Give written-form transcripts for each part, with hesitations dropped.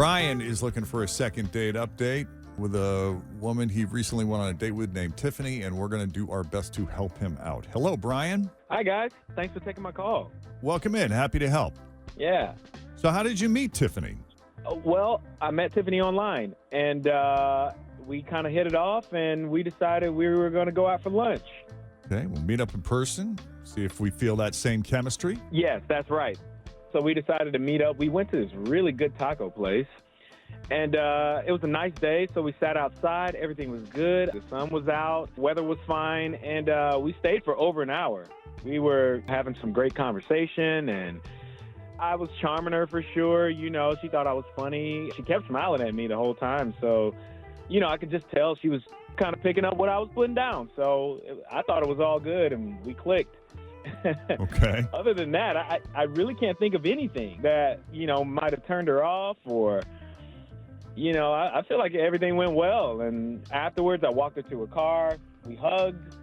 Brian is looking for a second date update with a woman he recently went on a date with named Tiffany, and we're going to do our best to help him out. Hello, Brian. Hi, guys. Thanks for taking my call. Welcome in. Happy to help. Yeah. So how did you meet Tiffany? Well, I met Tiffany online, and we kind of hit it off, and we decided we were going to go out for lunch. Okay, we'll meet up in person, see if we feel that same chemistry. Yes, that's right. So we decided to meet up. We went to this really good taco place, and it was a nice day, so we sat outside. Everything was good. The sun was out. Weather was fine, and we stayed for over an hour. We were having some great conversation, and I was charming her for sure. You know, she thought I was funny. She kept smiling at me the whole time, so, you know, I could just tell she was kind of picking up what I was putting down. So I thought it was all good, and we clicked. Okay. Other than that, I really can't think of anything that, you know, might have turned her off or, you know, I feel like everything went well. And afterwards, I walked her to her car. We hugged.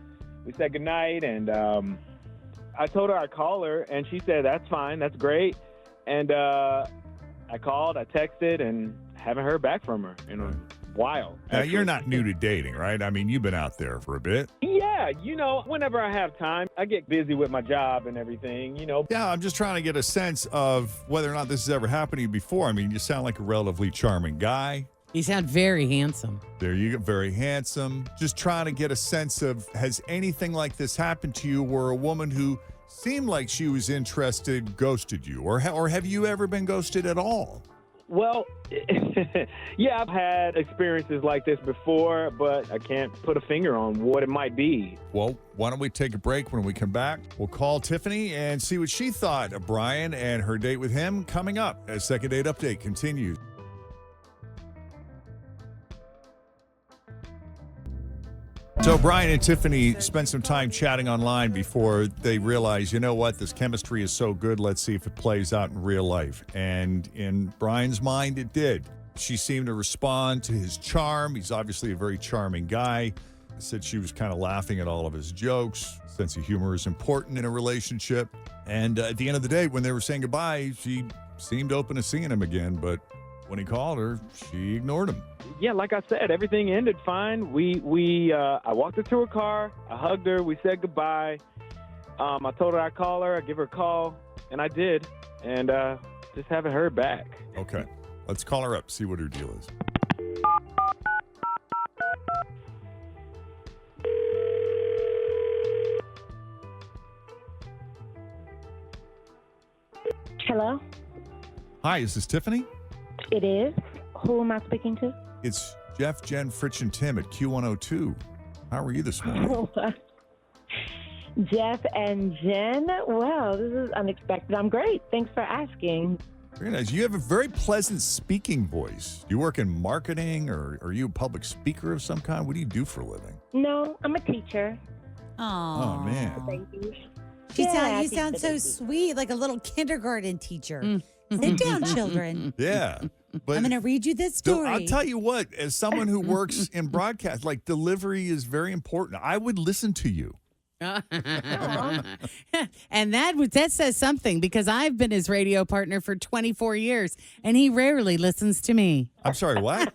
We said goodnight. And I told her I'd call her, and she said, that's fine. That's great. And I called, I texted, and haven't heard back from her in a while. Now, you're not new to dating, right? I mean, you've been out there for a bit. Yeah, you know, whenever I have time, I get busy with my job and everything, you know. Yeah, I'm just trying to get a sense of whether or not this has ever happened to you before. I mean, you sound like a relatively charming guy. You sound very handsome. There you go, very handsome. Just trying to get a sense of, has anything like this happened to you where a woman who seemed like she was interested ghosted you? Or have you ever been ghosted at all? Well, yeah, I've had experiences like this before, but I can't put a finger on what it might be. Well, why don't we take a break? When we come back, we'll call Tiffany and see what she thought of Brian and her date with him coming up as Second Date Update continues. So Brian and Tiffany spent some time chatting online before they realized, you know what, this chemistry is so good, let's see if it plays out in real life. And in Brian's mind, it did. She seemed to respond to his charm. He's obviously a very charming guy. Said she was kind of laughing at all of his jokes. Sense of humor is important in a relationship. And at the end of the day, when they were saying goodbye, she seemed open to seeing him again, but when he called her, she ignored him. Yeah, like I said, everything ended fine. I walked her to her car. I hugged her. We said goodbye. I told her I'd call her. I'd give her a call, and I did. And just haven't heard back. Okay. Let's call her up, see what her deal is. Hello? Hi, is this Tiffany? It is. Who am I speaking to? It's Jeff, Jenn, Fritch, and Tim at Q102. How are you this morning? Jeff and Jenn? Wow, this is unexpected. I'm great. Thanks for asking. Very nice. You have a very pleasant speaking voice. Do you work in marketing, or are you a public speaker of some kind? What do you do for a living? No, I'm a teacher. Oh, man. Thank you. You sound so sweet, like a little kindergarten teacher. Sit down, children. Yeah. But I'm going to read you this story. I'll tell you what, as someone who works in broadcast, like, delivery is very important. I would listen to you. And that says something, because I've been his radio partner for 24 years, and he rarely listens to me. I'm sorry, what?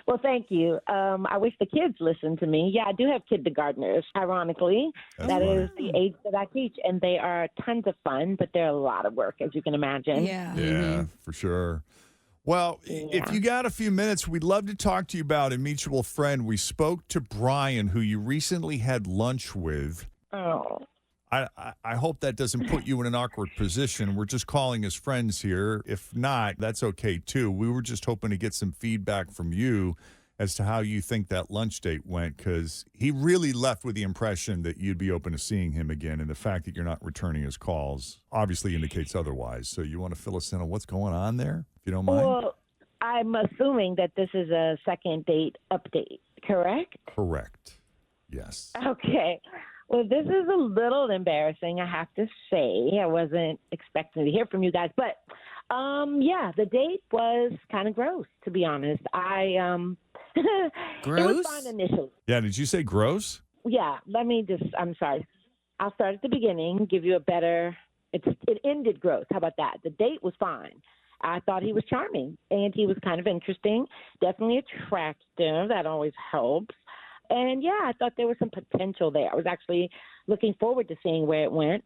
Well, thank you. I wish the kids listened to me. Yeah, I do have kindergartners, ironically. That is the age that I teach, and they are tons of fun, but they're a lot of work, as you can imagine. Yeah, for sure. Well, if you got a few minutes, we'd love to talk to you about a mutual friend. We spoke to Brian, who you recently had lunch with. Oh. I hope that doesn't put you in an awkward position. We're just calling as friends here. If not, that's okay, too. We were just hoping to get some feedback from you as to how you think that lunch date went, because he really left with the impression that you'd be open to seeing him again, and the fact that you're not returning his calls obviously indicates otherwise. So you want to fill us in on what's going on there, if you don't mind? Well, I'm assuming that this is a second date update, correct? Correct. Yes. Okay. Well, this is a little embarrassing, I have to say. I wasn't expecting to hear from you guys. But, yeah, the date was kind of gross, to be honest. Gross? It was fine initially. Yeah, did you say gross? Yeah, I'm sorry. I'll start at the beginning, give you a better, it ended gross. How about that? The date was fine. I thought he was charming, and he was kind of interesting, definitely attractive. That always helps. And, yeah, I thought there was some potential there. I was actually looking forward to seeing where it went.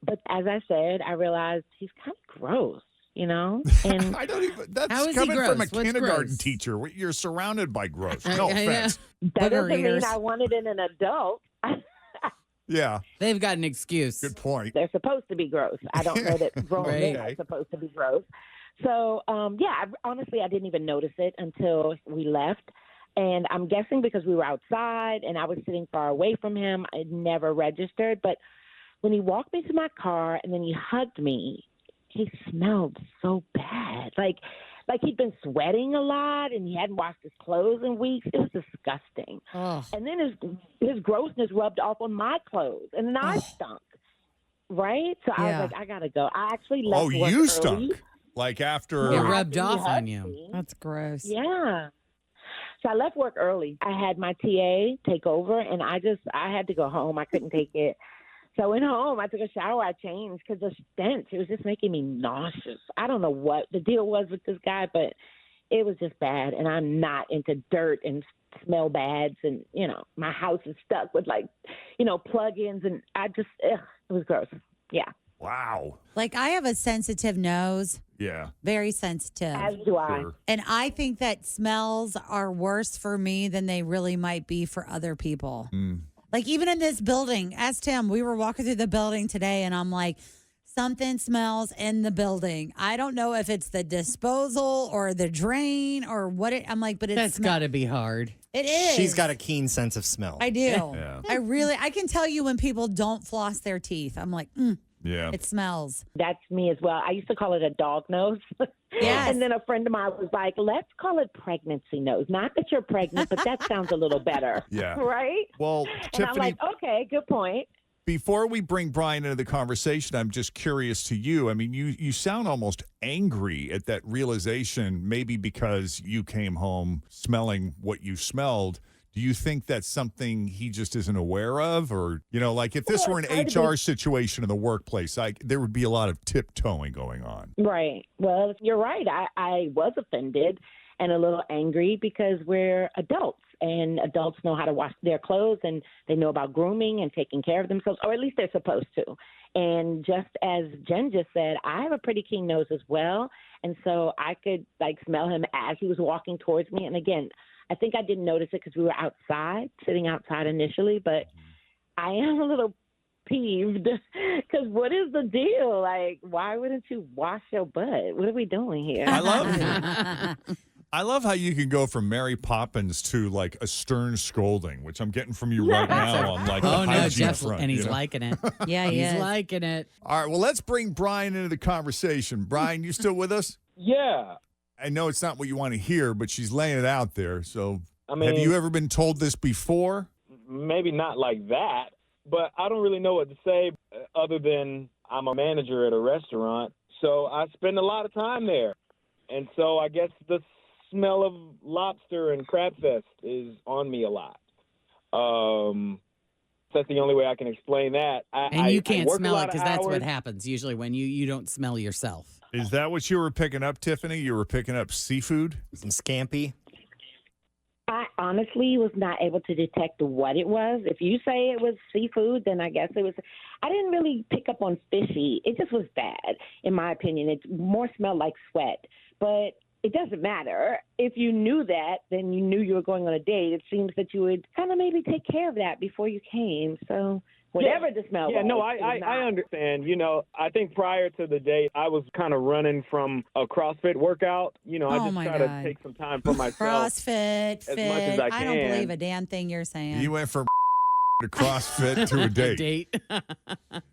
But as I said, I realized he's kind of gross, And I don't even. That's How is he coming from a gross? What's kindergarten gross? teacher. You're surrounded by gross. No offense. that Booger doesn't ears. mean I wanted in an adult. Yeah. They've got an excuse. Good point. They're supposed to be gross. I don't know that grown Right. men are supposed to be gross. So, honestly, I didn't even notice it until we left. And I'm guessing because we were outside and I was sitting far away from him, it never registered. But when he walked me to my car and then he hugged me, he smelled so bad. Like he'd been sweating a lot and he hadn't washed his clothes in weeks. It was disgusting. Oh. And then his grossness rubbed off on my clothes, and then I stunk. Right? So I was like, I gotta go. I actually left. Oh, work you early. stunk. Like after. It rubbed He off on hugged you. me. That's gross. Yeah. So I left work early. I had my TA take over, and I had to go home. I couldn't take it. So I went home. I took a shower. I changed because the stench, it was just making me nauseous. I don't know what the deal was with this guy, but it was just bad. And I'm not into dirt and smell bads. And, my house is stuck with plug-ins. And it was gross. Yeah. Wow. Like, I have a sensitive nose, Yeah. very sensitive. As do I. Sure. And I think that smells are worse for me than they really might be for other people. Like, even in this building, ask Tim, we were walking through the building today, and I'm like, something smells in the building. I don't know if it's the disposal or the drain or what I'm like, but That's got to be hard. It is. She's got a keen sense of smell. I do. Yeah. I can tell you when people don't floss their teeth. I'm like, Yeah. it smells. That's me as well. I used to call it a dog nose. Yes. And then a friend of mine was like, let's call it pregnancy nose. Not that you're pregnant, but that sounds a little better. Yeah. Right? Well, And Tiffany, I'm like, okay, good point. before we bring Brian into the conversation, I'm just curious to you. I mean, you sound almost angry at that realization, maybe because you came home smelling what you smelled. Do you think that's something he just isn't aware of? Or, like if this were an HR situation in the workplace, there would be a lot of tiptoeing going on. Right. Well, you're right. I was offended and a little angry because we're adults and adults know how to wash their clothes and they know about grooming and taking care of themselves, or at least they're supposed to. And just as Jenn just said, I have a pretty keen nose as well. And so I could smell him as he was walking towards me. And again, I think I didn't notice it because we were outside, sitting outside initially, but I am a little peeved because what is the deal? Like, why wouldn't you wash your butt? What are we doing here? I love how you can go from Mary Poppins to like a stern scolding, which I'm getting from you right now on like the Oh, no, hygiene Jeff, front. and he's liking it. Yeah, he He's is. liking it. All right, well, let's bring Brian into the conversation. Brian, you still with us? Yeah. I know it's not what you want to hear, but she's laying it out there. So I mean, have you ever been told this before? maybe not like that, but I don't really know what to say other than I'm a manager at a restaurant, so I spend a lot of time there. And so I guess the smell of lobster and crab fest is on me a lot. That's the only way I can explain that. And you can't work a smell it lot of because that's what hours. happens usually when you don't smell yourself. Is that what you were picking up, Tiffany? You were picking up seafood? Some scampi. I honestly was not able to detect what it was. If you say it was seafood, then I guess it was. I didn't really pick up on fishy. It just was bad, in my opinion. It more smelled like sweat. But it doesn't matter. If you knew that, then you knew you were going on a date. It seems that you would kind of maybe take care of that before you came. So whatever the smell Yeah, was. no, it was I not. understand. I think prior to the date, I was kind of running from a CrossFit workout. I Oh, just my try God. to take some time for myself. CrossFit, as much fit. as I don't can. believe a damn thing you're saying. You went from to CrossFit to a date.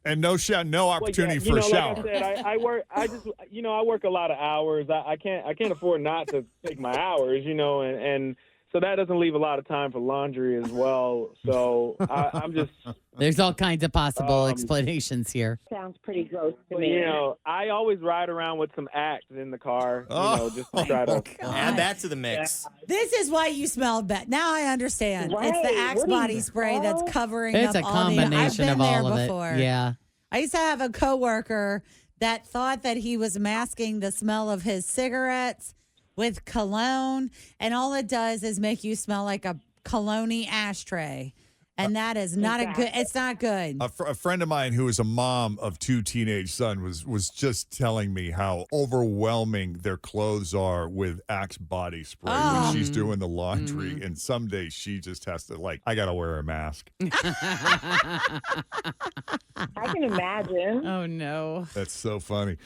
And no opportunity for a shower. Like I said, I work. I work a lot of hours. I can't afford not to take my hours. And so that doesn't leave a lot of time for laundry as well. So I'm just. There's all kinds of possible explanations here. Sounds pretty gross to me. I always ride around with some Axe in the car. Oh. Just to try to. Add that to the mix. This is why you smelled bad. Now I understand. It's Right. the Axe What do you body spray that's know? covering It's up a all the. I've combination been of there all of before. it. Yeah. I used to have a coworker that thought that he was masking the smell of his cigarettes with cologne, and all it does is make you smell like a cologne ashtray. And that is not it's not good. A friend of mine who is a mom of 2 teenage sons was just telling me how overwhelming their clothes are with Axe body spray when she's doing the laundry. And some days she just has to, I got to wear a mask. I can imagine. Oh, no. That's so funny.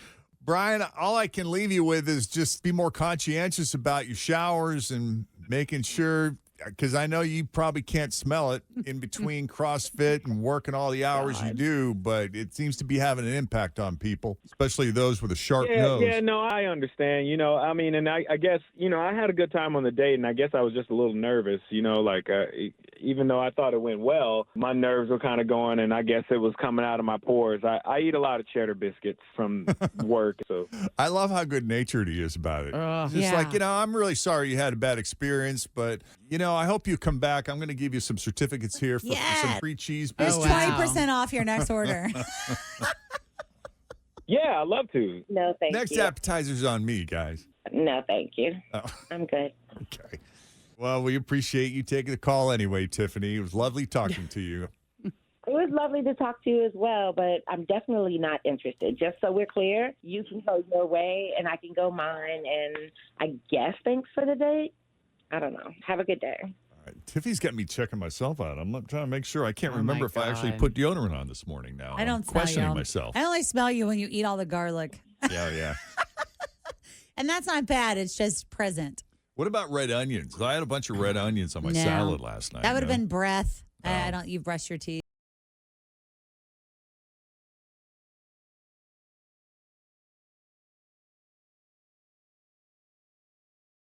Brian, all I can leave you with is just be more conscientious about your showers and making sure, because I know you probably can't smell it in between CrossFit and working all the hours you do, but it seems to be having an impact on people, especially those with a sharp nose. Yeah, no, I understand. And I guess, I had a good time on the date, and I guess I was just a little nervous, even though I thought it went well, my nerves were kind of going, and I guess it was coming out of my pores. I eat a lot of cheddar biscuits from work. So I love how good-natured he is about it. I'm really sorry you had a bad experience, but, I hope you come back. I'm going to give you some certificates here for some free cheese It's biscuits. 20% off your next order. Yeah, I'd love to. No, thank you. Next appetizer's on me, guys. No, thank you. Oh. I'm good. Okay. Well, we appreciate you taking the call anyway, Tiffany. It was lovely talking to you. It was lovely to talk to you as well, but I'm definitely not interested. Just so we're clear, you can go your way and I can go mine. And I guess thanks for the date. I don't know. Have a good day. All right. Tiffany's got me checking myself out. I'm trying to make sure. I can't remember if I actually God. put deodorant on this morning now. I don't I'm smell questioning you. myself. I only smell you when you eat all the garlic. Yeah. And that's not bad. It's just present. What about red onions? I had a bunch of red onions on my No. salad last night. That would have no? been breath. I don't. You brush your teeth.